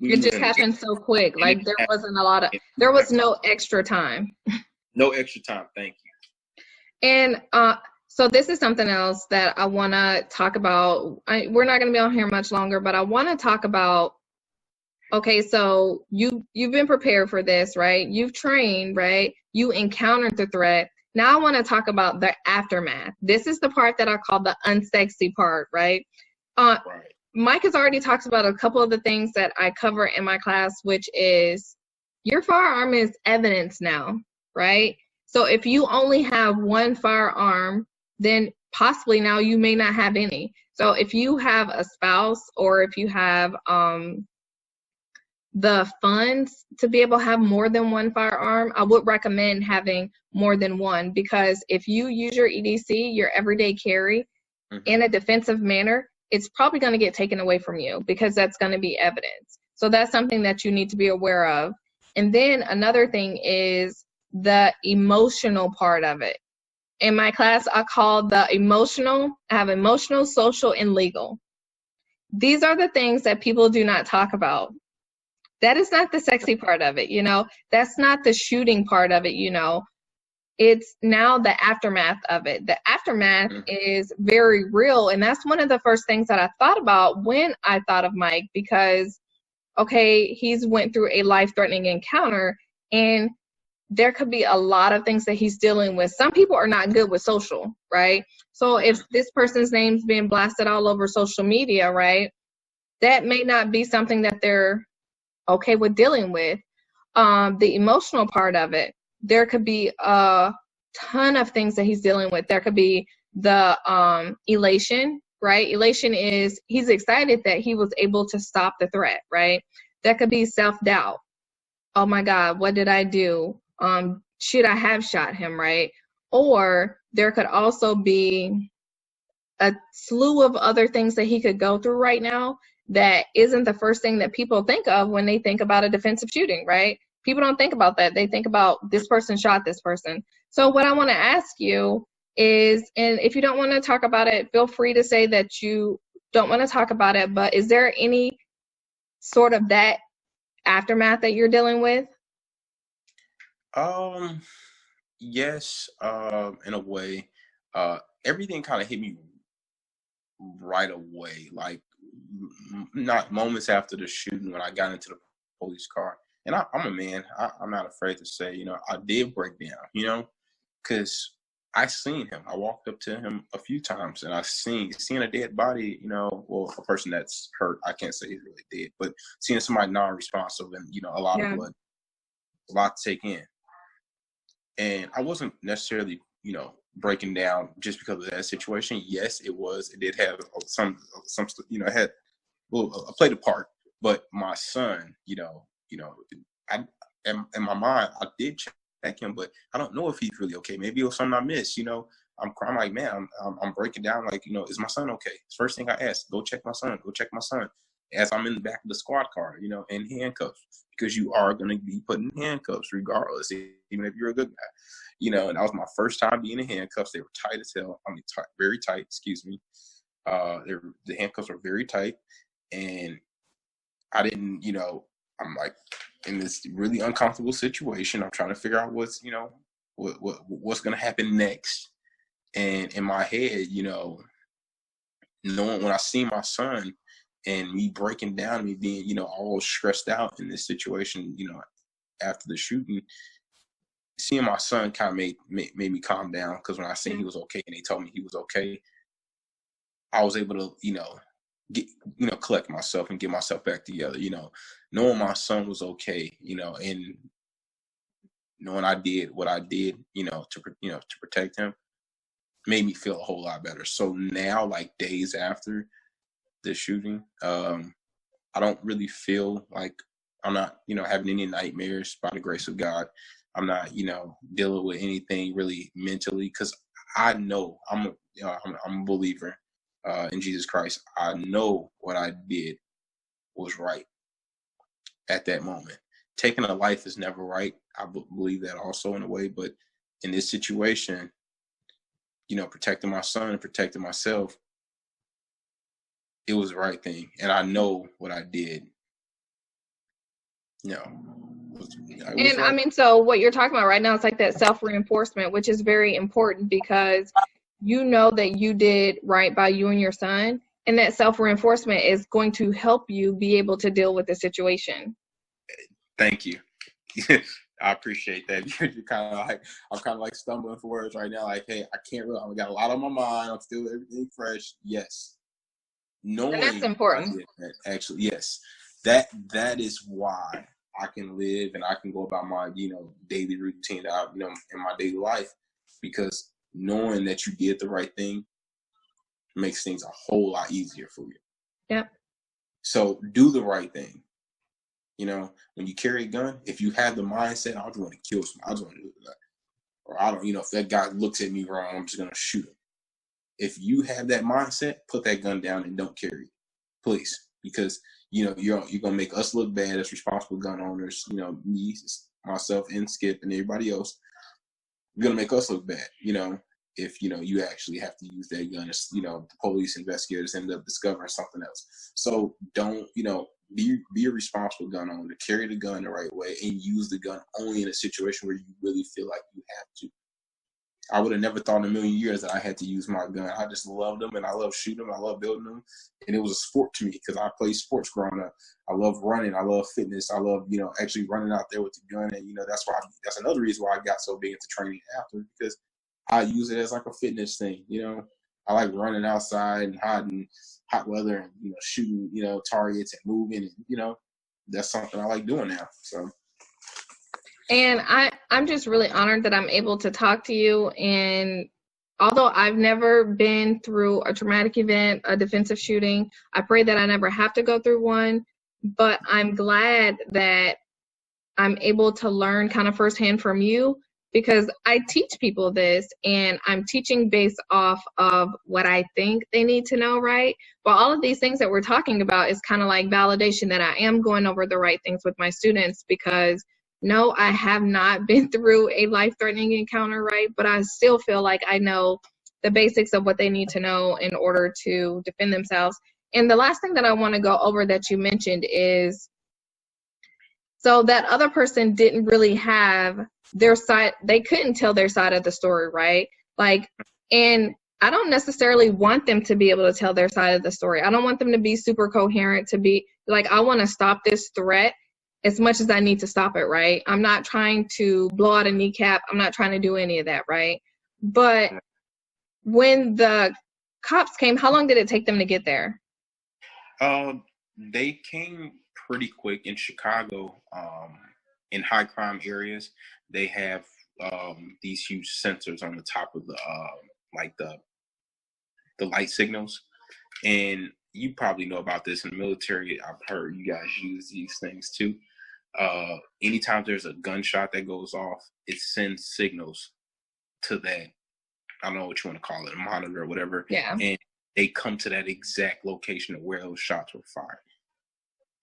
[SPEAKER 1] It just happened so quick. Like there was no extra time.
[SPEAKER 2] No extra time. Thank you.
[SPEAKER 1] And so this is something else that I want to talk about. We're not going to be on here much longer, but I want to talk about, okay, so you've been prepared for this, right? You've trained, right? You encountered the threat. Now I want to talk about the aftermath. This is the part that I call the unsexy part, right?
[SPEAKER 2] Right.
[SPEAKER 1] Mike has already talked about a couple of the things that I cover in my class, which is your firearm is evidence now, right? So if you only have one firearm, then possibly now you may not have any. So if you have a spouse or if you have the funds to be able to have more than one firearm, I would recommend having more than one, because if you use your EDC, your everyday carry, in a defensive manner, it's probably going to get taken away from you because that's going to be evidence. So that's something that you need to be aware of. And then another thing is the emotional part of it. In my class, I call I have emotional, social, and legal. These are the things that people do not talk about. That is not the sexy part of it, That's not the shooting part of it, It's now the aftermath of it. The aftermath is very real. And that's one of the first things that I thought about when I thought of Mike, because, okay, he's went through a life-threatening encounter, and there could be a lot of things that he's dealing with. Some people are not good with social, right? So if this person's name's being blasted all over social media, right, that may not be something that they're okay with dealing with. The emotional part of it, there could be a ton of things that he's dealing with. There could be the elation, right? Elation is he's excited that he was able to stop the threat, right? That could be self-doubt. Oh my God, what did I do? Should I have shot him, right? Or there could also be a slew of other things that he could go through right now that isn't the first thing that people think of when they think about a defensive shooting, right? People don't think about that. They think about this person shot this person. So what I want to ask you is, and if you don't want to talk about it, feel free to say that you don't want to talk about it, but is there any sort of that aftermath that you're dealing with?
[SPEAKER 2] Yes, in a way. Everything kind of hit me right away, like not moments after the shooting when I got into the police car. And I'm a man. I'm not afraid to say, I did break down, because I seen him. I walked up to him a few times, and I seen a dead body, well, a person that's hurt. I can't say he's really dead, but seeing somebody non-responsive and, a lot of blood, a lot to take in. And I wasn't necessarily, breaking down just because of that situation. Yes, it was. It did have some, it had, well, I played a part. But my son, I in my mind, I did check check him, but I don't know if he's really okay. Maybe it was something I missed, you know. I'm like, man, I'm breaking down, like, you know, is my son okay? First thing I ask, go check my son, as I'm in the back of the squad car, you know, in handcuffs, because you are going to be put in handcuffs regardless, even if you're a good guy, you know. And that was my first time being in handcuffs. They were tight as hell. I mean, very tight, excuse me. The handcuffs were very tight, and I didn't, you know, I'm like in this really uncomfortable situation. I'm trying to figure out what's, you know, what's going to happen next. And in my head, you know, knowing when I see my son and me breaking down, me being, you know, all stressed out in this situation, you know, after the shooting, seeing my son kind of made me calm down, because when I seen he was okay and they told me he was okay, I was able to, you know, collect myself and get myself back together, you know, knowing my son was okay, you know, and knowing I did what I did, you know, to protect him, made me feel a whole lot better. So now, like days after the shooting, I don't really feel like I'm not, you know, having any nightmares by the grace of God. I'm not, you know, dealing with anything really mentally, because I know I'm a believer in Jesus Christ. I know what I did was right at that moment. Taking a life is never right. I believe that also in a way, but in this situation, you know, protecting my son and protecting myself, it was the right thing, and I know what I did. You know, it was
[SPEAKER 1] And I
[SPEAKER 2] right.
[SPEAKER 1] mean, so what you're talking about right now is like that self-reinforcement, which is very important because you know that you did right by you and your son, and that self-reinforcement is going to help you be able to deal with the situation.
[SPEAKER 2] Thank you. I appreciate that. You're kind of like, I'm kind of like stumbling for words right now. Like, hey, I can't really. I got a lot on my mind. I'm still everything fresh. Yes,
[SPEAKER 1] And that's
[SPEAKER 2] knowing I
[SPEAKER 1] important.
[SPEAKER 2] did that. Actually, yes, that is why I can live and I can go about my, you know, daily routine out, you know, in my daily life, because knowing that you did the right thing makes things a whole lot easier for you.
[SPEAKER 1] Yep.
[SPEAKER 2] So do the right thing. You know, when you carry a gun, if you have the mindset, I just want to kill someone, I just want to do that, or I don't, you know, if that guy looks at me wrong, I'm just gonna shoot him. If you have that mindset, put that gun down and don't carry it, please, because you know you're gonna make us look bad as responsible gun owners. You know, me, myself, and Skip, and everybody else. You're gonna make us look bad. You know, if you know you actually have to use that gun, you know, the police investigators end up discovering something else. So don't, you know, be a responsible gun owner, carry the gun the right way, and use the gun only in a situation where you really feel like you have to. I would have never thought in a million years that I had to use my gun. I just loved them, and I love shooting them. I love building them, and it was a sport to me because I played sports growing up. I love running. I love fitness. I love, you know, actually running out there with the gun, and you know that's another reason why I got so big into training after, because I use it as like a fitness thing. You know, I like running outside and hot weather, and you know, shooting, you know, targets and moving, and you know, that's something I like doing now. So.
[SPEAKER 1] And I'm just really honored that I'm able to talk to you. And although I've never been through a traumatic event, a defensive shooting, I pray that I never have to go through one. But I'm glad that I'm able to learn kind of firsthand from you, because I teach people this and I'm teaching based off of what I think they need to know, right? But all of these things that we're talking about is kind of like validation that I am going over the right things with my students, because no, I have not been through a life-threatening encounter, right? But I still feel like I know the basics of what they need to know in order to defend themselves. And the last thing that I want to go over that you mentioned is, so that other person didn't really have their side, they couldn't tell their side of the story, right? Like, and I don't necessarily want them to be able to tell their side of the story. I don't want them to be super coherent, to be like, I want to stop this threat as much as I need to stop it, right? I'm not trying to blow out a kneecap. I'm not trying to do any of that, right? But when the cops came, how long did it take them to get there?
[SPEAKER 2] They came pretty quick in Chicago. In high crime areas, they have these huge sensors on the top of the like the light signals, and you probably know about this in the military. I've heard you guys use these things too. Anytime there's a gunshot that goes off, it sends signals to that, I don't know what you want to call it, a monitor or whatever.
[SPEAKER 1] Yeah.
[SPEAKER 2] And they come to that exact location of where those shots were fired.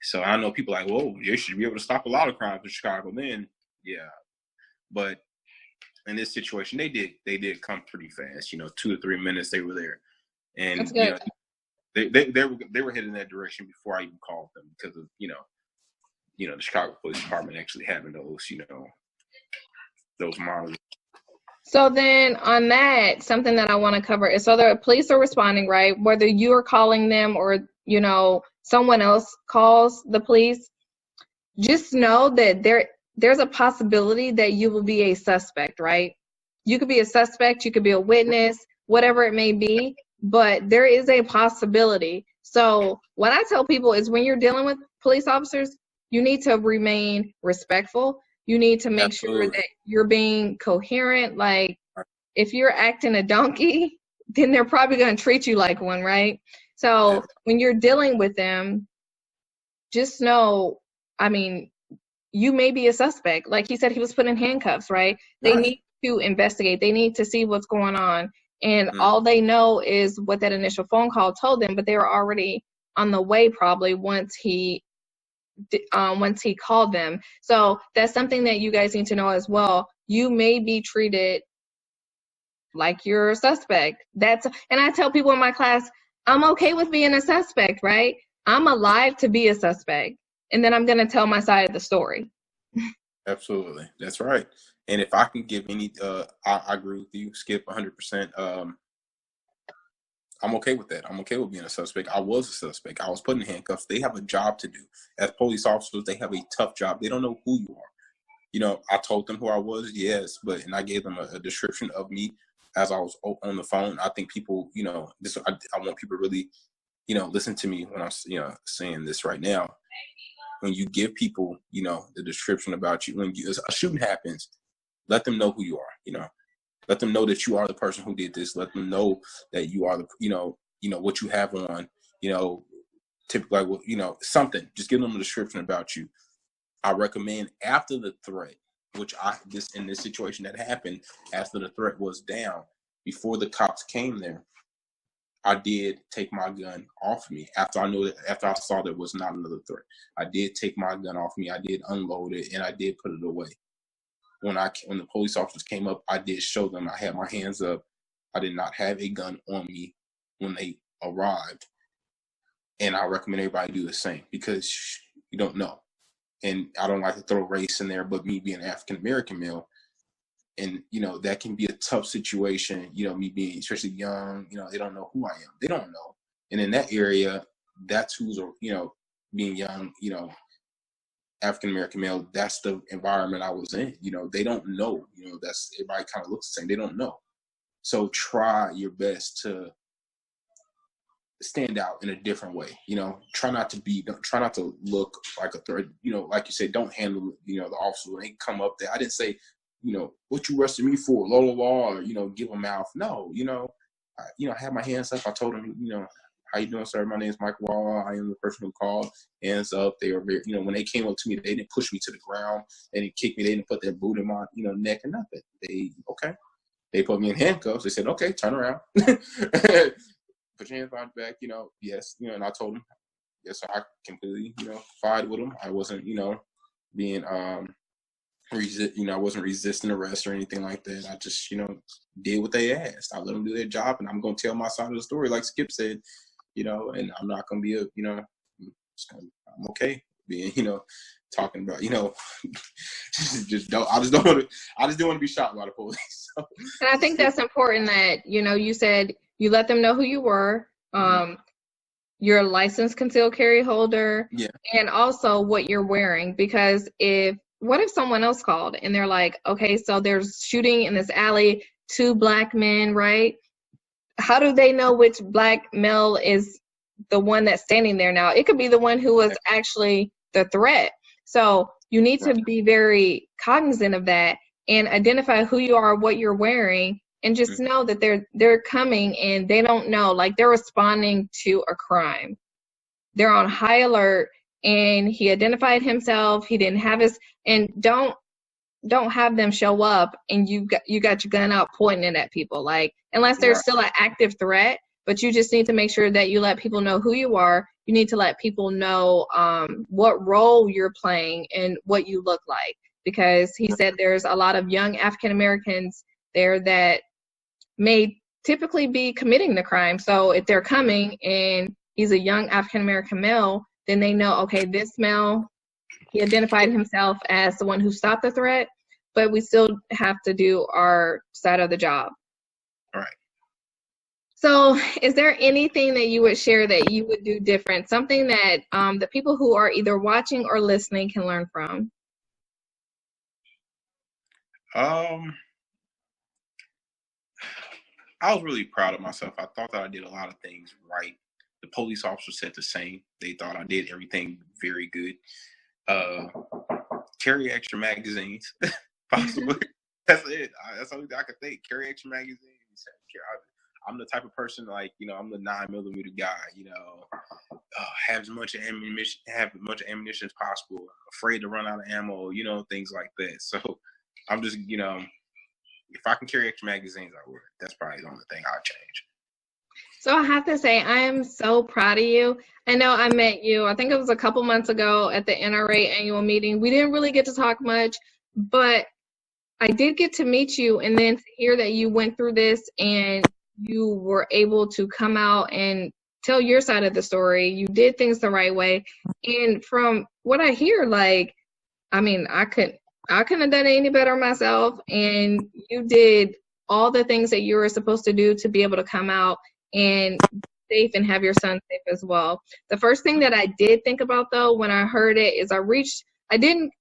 [SPEAKER 2] So I know people like, whoa, you should be able to stop a lot of crimes in Chicago then. Yeah. But in this situation, they did come pretty fast. 2 to 3 minutes they were there.
[SPEAKER 1] That's
[SPEAKER 2] And,
[SPEAKER 1] good.
[SPEAKER 2] they were heading that direction before I even called them because of, the Chicago Police Department actually having those monitors.
[SPEAKER 1] So then on that, something that I want to cover is, so the police are responding, right? Whether you are calling them or, someone else calls the police, just know that there's a possibility that you will be a suspect, right? You could be a suspect, you could be a witness, whatever it may be, but there is a possibility. So what I tell people is when you're dealing with police officers, you need to remain respectful. You need to make sure that you're being coherent. Like, if you're acting a donkey, then they're probably going to treat you like one, right? So when you're dealing with them, just know, you may be a suspect. Like he said, he was put in handcuffs, right? They need to investigate. They need to see what's going on. And all they know is what that initial phone call told them, but they were already on the way probably once he called them. So that's something that you guys need to know as well. You may be treated like you're a suspect. And I tell people in my class, I'm okay with being a suspect, right? I'm alive to be a suspect. And then I'm going to tell my side of the story.
[SPEAKER 2] Absolutely. That's right. And if I can give any, I agree with you, Skip, 100%. I'm okay with that. I'm okay with being a suspect. I was a suspect. I was put in handcuffs. They have a job to do. As police officers, they have a tough job. They don't know who you are. I told them who I was, yes, and I gave them a description of me as I was on the phone. I think people, I want people to really, listen to me when I'm, saying this right now. When you give people, the description about you, when a shooting happens, let them know who you are, let them know that you are the person who did this. Let them know that you are the, what you have on, typically, something. Just give them a description about you. I recommend after the threat, which in this situation that happened, after the threat was down, before the cops came there, I did take my gun off me after I saw there was not another threat. I did take my gun off me. I did unload it and I did put it away. When the police officers came up, I did show them I had my hands up. I did not have a gun on me when they arrived. And I recommend everybody do the same because you don't know. And I don't like to throw race in there, but me being an African-American male, and, that can be a tough situation, me being especially young, they don't know who I am. They don't know. And in that area, that's who's, being young, African-American male, that's the environment I was in. They don't know, that's everybody kind of looks the same. They don't know. So try your best to stand out in a different way. Try not to look like a threat. Like you said, don't handle, the officer when they come up there. I didn't say, what you arrested me for, la la la, or, give a mouth. No, I had my hands up. I told him, how you doing, sir? My name is Mychael. I am the person who called. Hands up. They were very, when they came up to me, they didn't push me to the ground. They didn't kick me. They didn't put their boot in my, neck or nothing. They put me in handcuffs. They said, okay, turn around. Put your hands behind your back, yes, and I told him, yes, I completely, fight with him. I wasn't, being, I wasn't resisting arrest or anything like that. I just, did what they asked. I let them do their job, and I'm going to tell my side of the story, like Skip said, and I'm not going to be I'm okay being, talking about, just don't want to be shot by the police. So.
[SPEAKER 1] And I think that's important that, you said you let them know who you were, your licensed concealed carry holder, and also what you're wearing. Because what if someone else called and they're like, okay, so there's shooting in this alley, 2 black men, right? How do they know which black male is the one that's standing there now? It could be the one who was actually the threat. So you need to be very cognizant of that and identify who you are, what you're wearing, and just know that they're coming and they don't know, like they're responding to a crime. They're on high alert and he identified himself. He didn't have his, and don't have them show up and you got your gun out pointing it at people, like, unless there's
[SPEAKER 2] Right.
[SPEAKER 1] still an active threat. But you just need to make sure that you let people know who you are. You need to let people know what role you're playing and what you look like, because he said there's a lot of young African Americans there that may typically be committing the crime. So if they're coming and he's a young African American male, then they know, okay, this male, he identified himself as the one who stopped the threat, but we still have to do our side of the job.
[SPEAKER 2] Right.
[SPEAKER 1] So is there anything that you would share that you would do different, something that the people who are either watching or listening can learn from?
[SPEAKER 2] Um, I was really proud of myself. I thought that I did a lot of things right. The police officers said the same. They thought I did everything very good. Carry extra magazines, possibly. That's it. That's the only thing I could think. Carry extra magazines. I'm the type of person, like, I'm the 9mm guy. Have as much ammunition as possible. Afraid to run out of ammo. Things like that. So I'm just, if I can carry extra magazines, I would. That's probably the only thing I'd change.
[SPEAKER 1] So I have to say, I am so proud of you. I know I met you, I think it was a couple months ago at the NRA annual meeting. We didn't really get to talk much, but I did get to meet you, and then to hear that you went through this and you were able to come out and tell your side of the story. You did things the right way. And from what I hear, like, I mean, I couldn't have done it any better myself. And you did all the things that you were supposed to do to be able to come out and be safe and have your son safe as well. The first thing that I did think about, though, when I heard it, is I didn't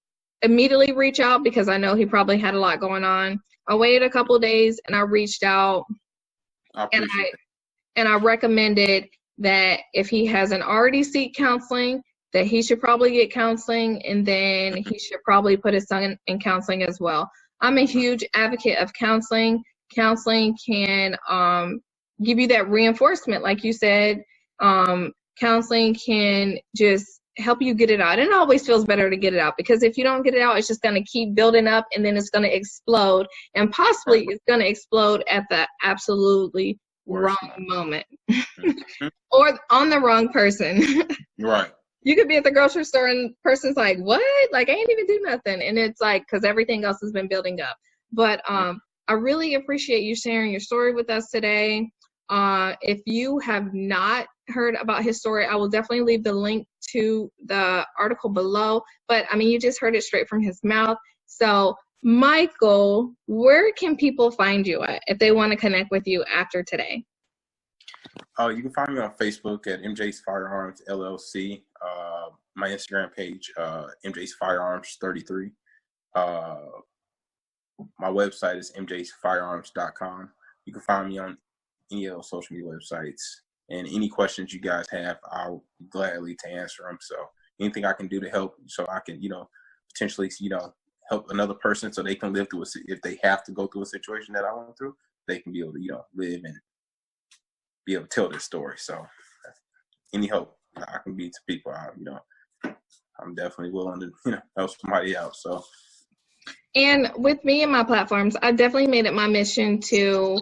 [SPEAKER 1] immediately reach out because I know he probably had a lot going on. I waited a couple of days and I reached out, and I recommended that if he hasn't already sought counseling, that he should probably get counseling, and then he should probably put his son in counseling as well. I'm a huge advocate of counseling. Counseling can give you that reinforcement, like you said. Counseling can just help you get it out. And it always feels better to get it out, because if you don't get it out, it's just going to keep building up, and then it's going to explode, and possibly it's going to explode at the absolutely wrong moment or on the wrong person.
[SPEAKER 2] Right.
[SPEAKER 1] You could be at the grocery store and the person's like, what? Like, I ain't even do nothing. And it's like, because everything else has been building up. But I really appreciate you sharing your story with us today. If you have not heard about his story, I will definitely leave the link to the article below. But I mean, you just heard it straight from his mouth. So, Mychael, where can people find you at if they want to connect with you after today?
[SPEAKER 2] You can find me on Facebook at MJ's Firearms LLC. My Instagram page, MJ's Firearms 33. My website is mjsfirearms.com. You can find me on any of those social media websites. And any questions you guys have, I'll be gladly to answer them. So anything I can do to help, so I can, potentially, help another person so they can live through if they have to go through a situation that I went through, they can be able to, live and be able to tell their story. So any help I can be to people, I'm definitely willing to, help somebody out. So.
[SPEAKER 1] And with me and my platforms, I definitely made it my mission to,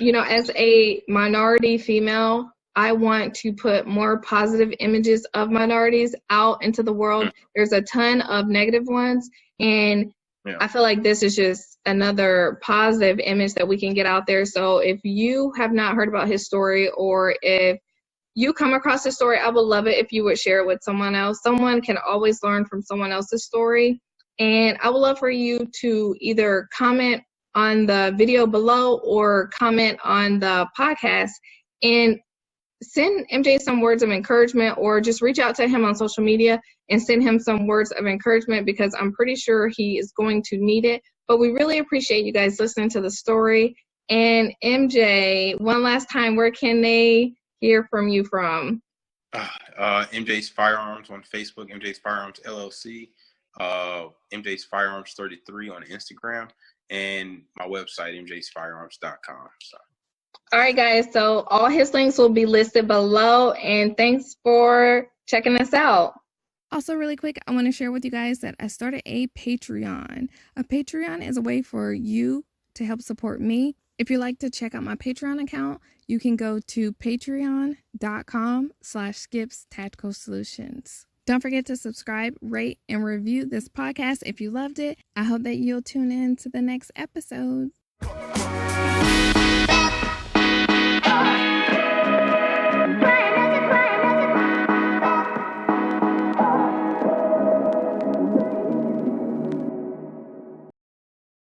[SPEAKER 1] as a minority female, I want to put more positive images of minorities out into the world. There's a ton of negative ones, and I feel like this is just another positive image that we can get out there. So if you have not heard about his story, or if you come across his story, I would love it if you would share it with someone else. Someone can always learn from someone else's story. And I would love for you to either comment on the video below or comment on the podcast and send MJ some words of encouragement, or just reach out to him on social media and send him some words of encouragement, because I'm pretty sure he is going to need it. But we really appreciate you guys listening to the story. And MJ, one last time, where can they hear from you from?
[SPEAKER 2] MJ's Firearms on Facebook, MJ's Firearms LLC, MJ's Firearms 33 on Instagram, and my website, mjsfirearms.com. So.
[SPEAKER 1] All right, guys. So all his links will be listed below, and thanks for checking us out. Also, really quick, I want to share with you guys that I started a Patreon. A Patreon is a way for you to help support me. If you'd like to check out my Patreon account, you can go to patreon.com/Skips Tactical Solutions. Don't forget to subscribe, rate, and review this podcast if you loved it. I hope that you'll tune in to the next episode.